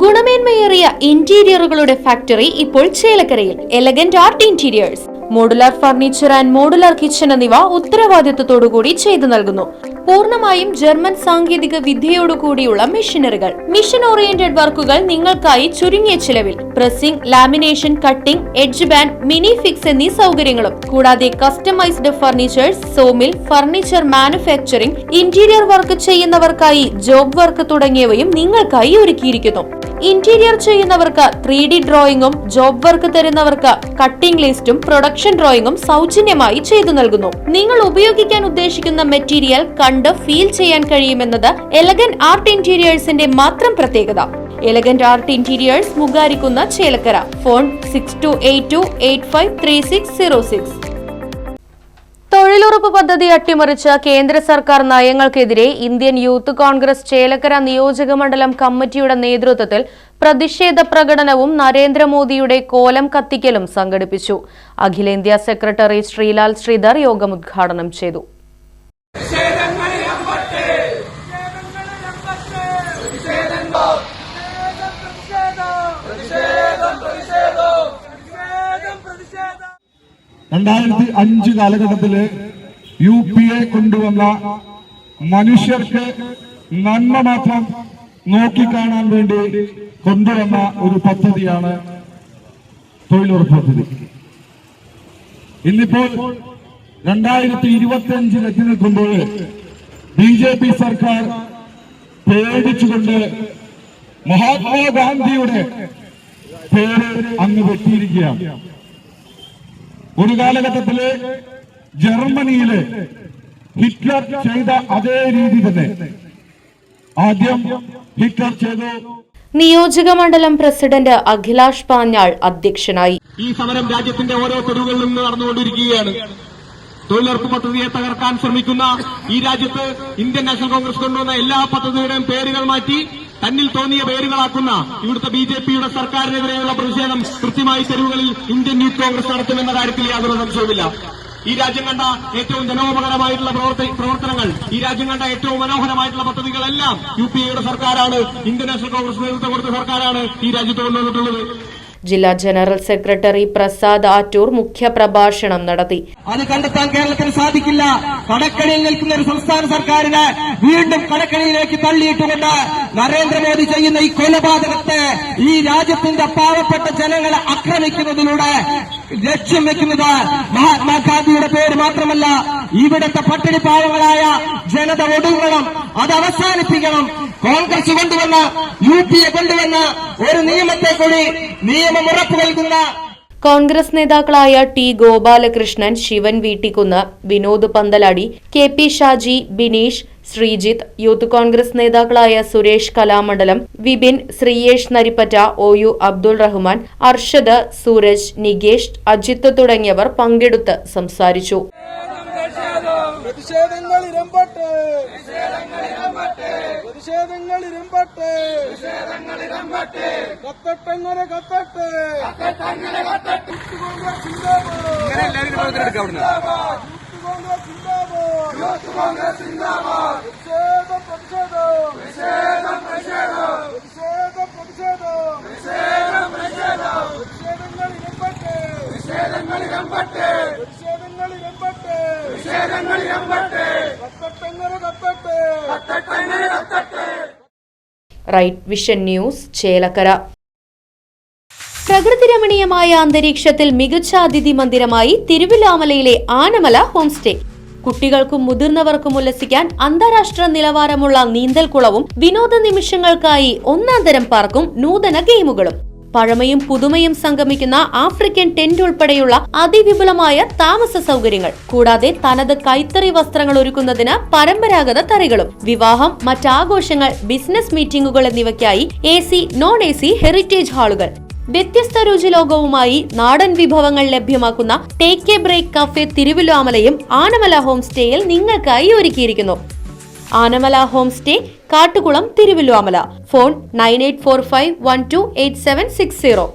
ഗുണമേന്മയേറിയ ഇന്റീരിയറുകളുടെ factory ഇപ്പോൾ ചേലക്കരയിൽ. Elegant art interiors, modular furniture and modular kitchen എന്നിവ ഉത്തരവാദിത്തത്തോടുകൂടി ചെയ്തു നൽകുന്നു. പൂർണ്ണമായും ജർമ്മൻ സാങ്കേതിക വിദ്യയോടുകൂടിയുള്ള മെഷീനറികൾ, മിഷൻ ഓറിയന്റഡ് വർക്കുകൾ നിങ്ങൾക്കായി ചുരുങ്ങിയ ചിലവിൽ. Pressing, lamination, cutting, edge band, mini fix എന്നീ സൗകര്യങ്ങളും കൂടാതെ customised furnitures, sawmill, furniture manufacturing, interior work ചെയ്യുന്നവർക്കായി ജോബ് വർക്ക് തുടങ്ങിയവയും നിങ്ങൾക്കായി ഒരുക്കിയിരിക്കുന്നു. ഇന്റീരിയർ ചെയ്യുന്നവർക്ക് 3D ഡ്രോയിങ്ങും, ജോബ് വർക്ക് തരുന്നവർക്ക് കട്ടിംഗ് ലിസ്റ്റും പ്രൊഡക്ഷൻ ഡ്രോയിങ്ങും സൗജന്യമായി ചെയ്തു നൽകുന്നു. നിങ്ങൾ ഉപയോഗിക്കാൻ ഉദ്ദേശിക്കുന്ന മെറ്റീരിയൽ കണ്ട് ഫീൽ ചെയ്യാൻ കഴിയുമെന്നത് എലഗന്റ് ആർട്ട് ഇന്റീരിയേഴ്സിന്റെ മാത്രം പ്രത്യേകത. Elegant art interiors, Mugarikkunna, Chelakkara. Phone 6282853606. തൊഴിലുറപ്പ് പദ്ധതി അട്ടിമറിച്ച കേന്ദ്ര സർക്കാർ നയങ്ങൾക്കെതിരെ ഇന്ത്യൻ യൂത്ത് കോൺഗ്രസ് ചേലക്കര നിയോജക മണ്ഡലം കമ്മിറ്റിയുടെ നേതൃത്വത്തിൽ പ്രതിഷേധ പ്രകടനവും നരേന്ദ്രമോദിയുടെ കോലം കത്തിക്കലും സംഘടിപ്പിച്ചു. അഖിലേന്ത്യാ സെക്രട്ടറി ശ്രീലാൽ ശ്രീധർ യോഗം ഉദ്ഘാടനം ചെയ്തു. കാലഘട്ടത്തില് UPA കൊണ്ടുവന്ന മനുഷ്യർക്ക് നന്മ മാത്രം നോക്കിക്കാണാൻ വേണ്ടി കൊണ്ടുവന്ന ഒരു പദ്ധതിയാണ് തൊഴിലുറപ്പ് പദ്ധതി. ഇന്നിപ്പോൾ 2025 എത്തി നിൽക്കുമ്പോൾ BJP സർക്കാർ പേടിച്ചുകൊണ്ട് മഹാത്മാഗാന്ധിയുടെ പേര് അങ്ങ് വെട്ടിയിരിക്കുകയാണ്. ഒരു കാലഘട്ടത്തില് ജർമ്മനിയില് ഹിറ്റ്ലർ ചെയ്ത അതേ രീതി തന്നെ ആദ്യം ഹിറ്റ്ലർ ചെയ്തു. നിയോജക മണ്ഡലം പ്രസിഡന്റ് അഖിലാഷ് പാഞ്ഞാൾ അധ്യക്ഷനായി. ഈ സമരം രാജ്യത്തിന്റെ ഓരോ തെരുവുകളിൽ നിന്ന് നടന്നുകൊണ്ടിരിക്കുകയാണ്. തൊഴിലുറപ്പ് പദ്ധതിയെ തകർക്കാൻ ശ്രമിക്കുന്ന ഈ രാജ്യത്ത് ഇന്ത്യൻ നാഷണൽ കോൺഗ്രസ് കൊണ്ടുവന്ന എല്ലാ പദ്ധതിയുടെയും പേരുകൾ മാറ്റി തന്നിൽ തോന്നിയ പേരുകളാക്കുന്ന ഇവിടുത്തെ BJPയുടെ സർക്കാരിനെതിരെയുള്ള പ്രതിഷേധം കൃത്യമായി തെരുവുകളിൽ ഇന്ത്യൻ യൂത്ത് കോൺഗ്രസ് നടത്തുമെന്ന കാര്യത്തിൽ യാതൊരു സംശയവുമില്ല. ഈ രാജ്യം കണ്ട ഏറ്റവും ജനോപകരമായിട്ടുള്ള പ്രവർത്തനങ്ങൾ, ഈ രാജ്യം കണ്ട ഏറ്റവും മനോഹരമായിട്ടുള്ള പദ്ധതികളെല്ലാം UPAയുടെ സർക്കാരാണ്, ഇന്ത്യൻ നാഷണൽ കോൺഗ്രസ് നേതൃത്വം കൊടുത്ത സർക്കാരാണ് ഈ രാജ്യത്ത് കൊണ്ടുവന്നിട്ടുള്ളത്. ജില്ലാ ജനറൽ സെക്രട്ടറി പ്രസാദ് ആറ്റൂർ മുഖ്യപ്രഭാഷണം നടത്തി. അത് കണ്ടെത്താൻ കേരളത്തിന് സാധിക്കില്ല. കടക്കണിയിൽ നിൽക്കുന്ന ഒരു സംസ്ഥാന സർക്കാരിനെ വീണ്ടും കടക്കണിയിലേക്ക് തള്ളിയിട്ടുകൊണ്ട് നരേന്ദ്രമോദി ചെയ്യുന്ന ഈ കൊലപാതകത്തെ, ഈ രാജ്യത്തിന്റെ പാവപ്പെട്ട ജനങ്ങളെ ആക്രമിക്കുന്നതിലൂടെ ലക്ഷ്യം വെക്കുന്നത് മഹാത്മാഗാന്ധിയുടെ പേര് മാത്രമല്ല, ഇവിടുത്തെ പട്ടിണി പാവങ്ങളായ ജനത ഒടുങ്ങണം, അത് അവസാനിപ്പിക്കണം. കോൺഗ്രസ് കൊണ്ടുവന്ന, UPA കൊണ്ടുവന്ന ഒരു നിയമത്തെ കൂടി നിയമം ഉറപ്പു നൽകുന്ന കോൺഗ്രസ് നേതാക്കളായ T. Gopalakrishnan, Sivan Veettikkunnu, Vinod Panthaladi, KP Shaji, Bineesh, Sreejith, youth Congress നേതാക്കളായ സുരേഷ് കലാമണ്ഡലം, വിപിൻ, ശ്രീയേഷ് നരിപ്പറ്റ, OU അബ്ദുൾ റഹ്മാൻ, അർഷദ്, സൂരജ്, നികേഷ്, അജിത്ത് തുടങ്ങിയവർ പങ്കെടുത്ത് സംസാരിച്ചു. Right vision news, Chelakkara. പ്രകൃതി രമണീയമായ അന്തരീക്ഷത്തിൽ മികച്ച അതിഥി മന്ദിരമായി തിരുവിലാമലയിലെ ആനമല ഹോം സ്റ്റേ. കുട്ടികൾക്കും മുതിർന്നവർക്കും ഉല്ലസിക്കാൻ അന്താരാഷ്ട്ര നിലവാരമുള്ള നീന്തൽക്കുളവും വിനോദ നിമിഷങ്ങൾക്കായി ഒന്നാന്തരം പാർക്കും നൂതന ഗെയിമുകളും. പഴമയും പുതുമയും സംഗമിക്കുന്ന ആഫ്രിക്കൻ ടെന്റ് ഉൾപ്പെടെയുള്ള അതിവിപുലമായ താമസ സൗകര്യങ്ങൾ, കൂടാതെ തനത് കൈത്തറി വസ്ത്രങ്ങൾ ഒരുക്കുന്നതിന് പരമ്പരാഗത തറികളും, വിവാഹം, മറ്റാഘോഷങ്ങൾ, ബിസിനസ് മീറ്റിംഗുകൾ എന്നിവയ്ക്കായി AC, non-AC ഹെറിറ്റേജ് ഹാളുകൾ. വ്യത്യസ്ത രുചിലോകവുമായി നാടൻ വിഭവങ്ങൾ ലഭ്യമാക്കുന്ന ടേക്ക് എ ബ്രേക്ക് കഫേ തിരുവിലാമലയും ആനമല ഹോം സ്റ്റേയിൽ നിങ്ങൾക്കായി ഒരുക്കിയിരിക്കുന്നു. Anamala home stay, Kattukulam, Thiruvilwamala. Phone 9845128760.